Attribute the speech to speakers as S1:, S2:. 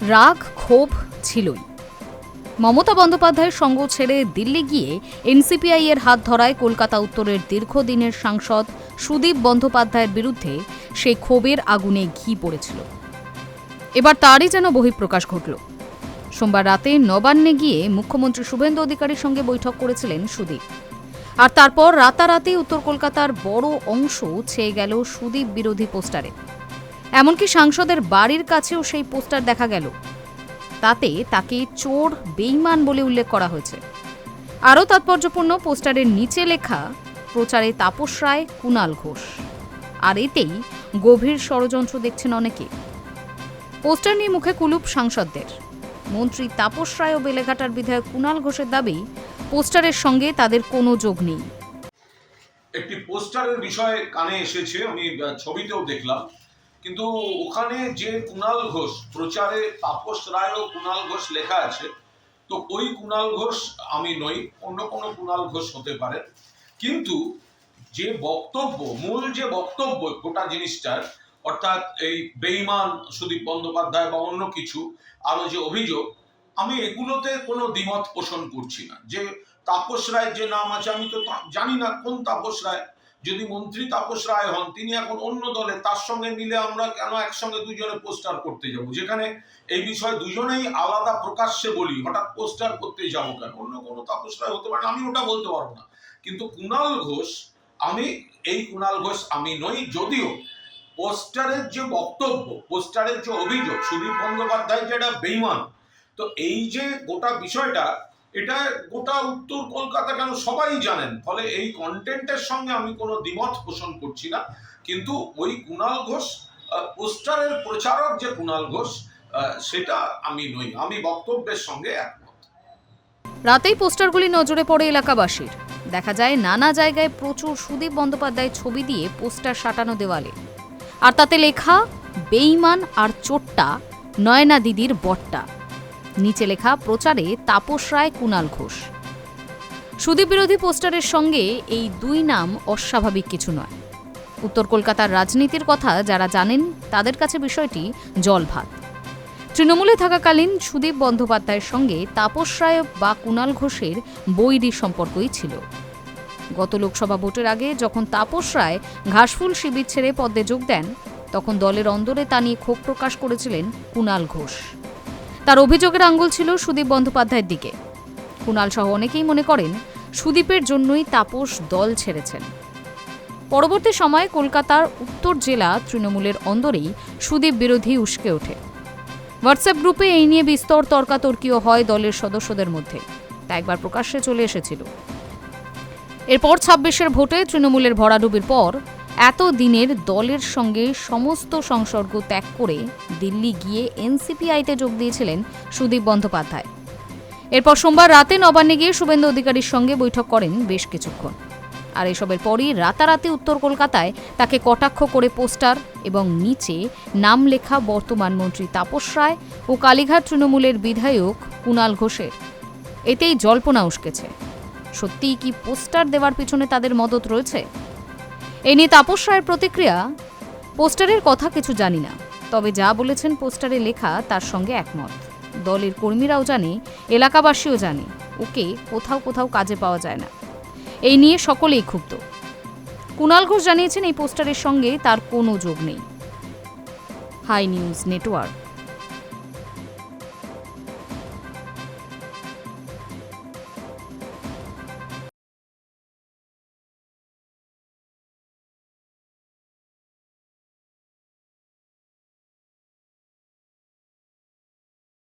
S1: রাগ ক্ষোভ ছিলই। মমতা বন্দ্যোপাধ্যায়ের সঙ্গ ছেড়ে দিল্লি গিয়ে এনসিপিআই এর হাত ধরায় কলকাতা উত্তরের দীর্ঘদিনের সাংসদ সুদীপ বন্দ্যোপাধ্যায়ের বিরুদ্ধে সেই ক্ষোভের আগুনে ঘি পড়েছিল। এবার তারই যেন বহিঃপ্রকাশ ঘটল। সোমবার রাতে নবান্নে গিয়ে মুখ্যমন্ত্রী শুভেন্দু অধিকারীর সঙ্গে বৈঠক করেছিলেন সুদীপ। আর তারপর রাতারাতি উত্তর কলকাতার বড় অংশ ছেয়ে গেল সুদীপ বিরোধী পোস্টারে। এমনকি সাংসদের বাড়ির কাছেও সেই পোস্টার দেখা গেল। তাতে তাকে চোর, বেঈমান বলে উল্লেখ করা হয়েছে। আরও তাৎপর্যপূর্ণ, পোস্টারের নিচে লেখা প্রচারে তাপস রায়, কুণাল ঘোষ। আর এতেই গভীর ষড়যন্ত্র দেখছেন অনেকে। পোস্টার নিয়ে মুখে কুলুপ সাংসদদের। মন্ত্রী তাপস রায় ও বেলেঘাটার বিধায়ক কুণাল ঘোষের দাবি, পোস্টারের সঙ্গে তাদের কোনো যোগ নেই।
S2: একটি পোস্টারের বিষয়ে কানে এসেছে, আমি ছবিতেও দেখলাম, কিন্তু ওখানে যে কুণাল ঘোষ, প্রচারে তাপস রায় ও কুণাল ঘোষ লেখা আছে, তো ওই কুণাল ঘোষ আমি নই, অন্য কোনো কুণাল ঘোষ হতে পারে। কিন্তু যে বক্তব্য, মূল যে বক্তব্য গোটা জিনিসটার, অর্থাৎ এই বেঈমান সুদীপ বন্দ্যোপাধ্যায় বা অন্য কিছু আরো যে অভিযোগ, আমি এগুলোতে কোনো দ্বিমত পোষণ করছি না। যে তাপস রায়ের যে নাম আছে, আমি তো জানি না কোন তাপস রায়। যদি মন্ত্রী তাপস রায় হন, তিনি এখন অন্য দলে, তার সঙ্গে মিলে আমরা কেন একসঙ্গে দুজনে পোস্টার করতে যাব? যেখানে এই বিষয়ে দুজনেই আলাদা প্রকাশ্যে বলি, হঠাৎ পোস্টার করতে যাবো কেন? অন্য কোনো তাপস রায় হতে পারে, আমি ওটা বলতে পারবো না। কিন্তু কুণাল ঘোষ, এই কুণাল ঘোষ আমি নই। যদিও পোস্টারের যে বক্তব্য, পোস্টারের যে অভিযোগ, সুদীপ বন্দ্যোপাধ্যায় যেটা বেঈমান, তো এই যে গোটা বিষয়টা, এটা গোটা উত্তর কলকাতা কেন সবাই জানেন। ফলে এই কন্টেন্টের সঙ্গে আমি কোনো দ্বিমত পোষণ করছি না। কিন্তু ওই কুণাল ঘোষ, পোস্টারের প্রচারক যে কুণাল ঘোষ, সেটা আমি নই। আমি বক্তব্যের সঙ্গে একমত।
S1: রাতেই পোস্টারগুলি নজরে পড়ে এলাকাবাসীর। দেখা যায় নানা জায়গায় প্রচুর সুদীপ বন্দ্যোপাধ্যায়ের ছবি দিয়ে পোস্টার সাঁটানো দেওয়ালে। আর তাতে লেখা, বেঈমান আর চোরটা নয়না দিদির বট্টা। নিচে লেখা, প্রচারে তাপস রায়, কুণাল ঘোষ। সুদীপ বিরোধী পোস্টারের সঙ্গে এই দুই নাম অস্বাভাবিক কিছু নয়। উত্তর কলকাতার রাজনীতির কথা যারা জানেন, তাদের কাছে বিষয়টি জলভাত। তৃণমূলে থাকাকালীন সুদীপ বন্দ্যোপাধ্যায়ের সঙ্গে তাপস রায় বা কুণাল ঘোষের বৈরী সম্পর্কই ছিল। গত লোকসভা ভোটের আগে যখন তাপস রায় ঘাসফুল শিবির ছেড়ে পদ্মে যোগ দেন, তখন দলের অন্দরে তা নিয়ে ক্ষোভ প্রকাশ করেছিলেন কুণাল ঘোষ। তার অভিযোগের আঙুল ছিল সুদীপ বন্দ্যোপাধ্যায়ের দিকে। কুণাল সহ অনেকেই মনে করেন সুদীপের জন্যই তাপস দল ছেড়েছেন। পরবর্তী সময়ে কলকাতার উত্তর জেলা তৃণমূলের অন্দরেই সুদীপ বিরোধী উস্কে ওঠে। হোয়াটসঅ্যাপ গ্রুপে এই নিয়ে বিস্তর তর্কাতর্কিও হয় দলের সদস্যদের মধ্যে। তা একবার প্রকাশ্যে চলে এসেছিল। এরপর ২৬-এর ভোটে তৃণমূলের ভরাডুবির পর এত দিনের দলের সঙ্গে সমস্ত সংসর্গ ত্যাগ করে দিল্লি গিয়ে এনসিপিআইতে যোগ দিয়েছিলেন সুদীপ বন্দ্যোপাধ্যায়। এরপর সোমবার রাতে নবান্নে গিয়ে শুভেন্দু অধিকারীর সঙ্গে বৈঠক করেন বেশ কিছুক্ষণ। আর এসবের পরই রাতারাতি উত্তর কলকাতায় তাকে কটাক্ষ করে পোস্টার এবং নিচে নাম লেখা বর্তমান মন্ত্রী তাপস রায় ও কালীঘাট তৃণমূলের বিধায়ক কুণাল ঘোষের। এতেই জল্পনা উস্কেছে, সত্যিই কি পোস্টার দেওয়ার পিছনে তাদের মদত রয়েছে? এ নিয়ে তাপস রায়ের প্রতিক্রিয়া, পোস্টারের কথা কিছু জানি না, তবে যা বলেছেন পোস্টারে লেখা তার সঙ্গে একমত। দলের কর্মীরাও জানে, এলাকাবাসীও জানে, ওকে কোথাও কোথাও কাজে পাওয়া যায় না। এই নিয়ে সকলেই ক্ষুব্ধ। কুণাল ঘোষ জানিয়েছেন এই পোস্টারের সঙ্গে তার কোনো যোগ নেই। Hi News network.